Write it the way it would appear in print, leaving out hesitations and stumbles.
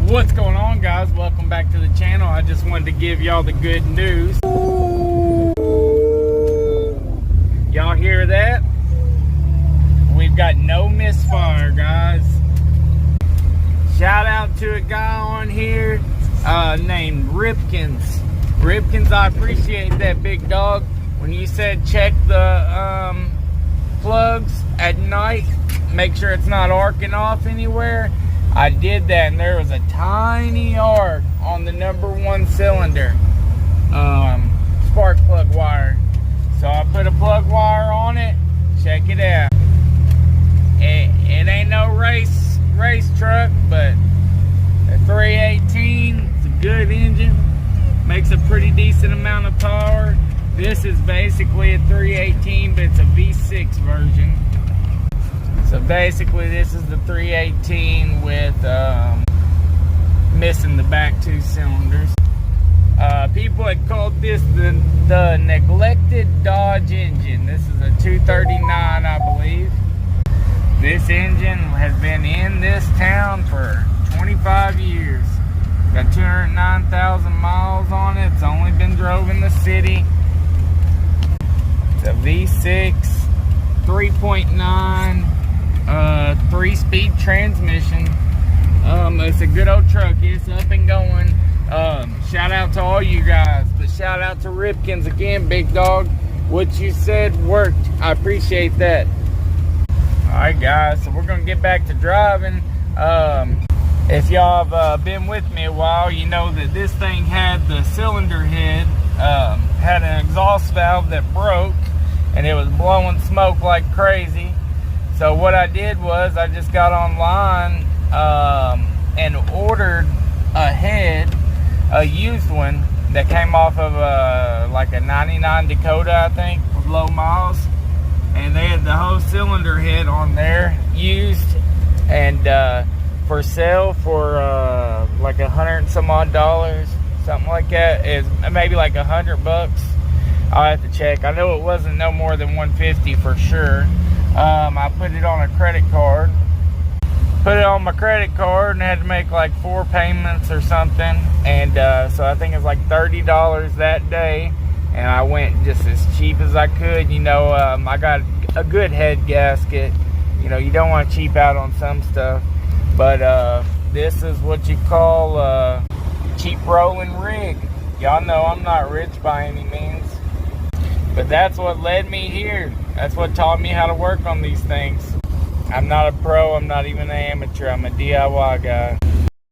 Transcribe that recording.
What's going on, guys? Welcome back to the channel. I just wanted to give y'all the good news. Y'all hear that? We've got no misfire, guys. Shout out to a guy on here named Ripkins. Ripkins, I appreciate that, big dog. When you said check the plugs at night, make sure it's not arcing off anywhere, I did that, and there was a tiny arc on the number 1 cylinder spark plug wire. So I put a plug wire on it. Check it out. It ain't no race truck, but a 318, it's a good engine, makes a pretty decent amount of power. This is basically a 318, but it's a V6 version. So basically this is the 318 with missing the back 2 cylinders. People had called this the neglected Dodge engine. This is a 239, I believe. This engine has been in this town for 25 years. Got 209,000 miles on it. It's only been drove in the city. It's a V6, 3.9, 3-speed transmission. It's a good old truck. It's up and going. Shout out to all you guys, but shout out to Ripkins again, big dog. What you said worked. I appreciate that. Alright guys, so we're gonna get back to driving. If y'all have been with me a while, you know that this thing had the cylinder head, had an exhaust valve that broke, and it was blowing smoke like crazy. So what I did was I just got online and ordered a head, a used one that came off of like a 99 Dakota, I think, with low miles. And they had the whole cylinder head on there, used, and for sale for like $100 and some odd, something like that. It's maybe like $100. I'll have to check. I know it wasn't no more than $150 for sure. I put it on a credit card. Put it on my credit card and had to make like 4 payments or something. And so I think it was like $30 that day. And I went just as cheap as I could. You know, I got a good head gasket. You know, you don't want to cheap out on some stuff. But this is what you call a cheap rolling rig. Y'all know I'm not rich by any means. But that's what led me here. That's what taught me how to work on these things. I'm not a pro. I'm not even an amateur. I'm a DIY guy.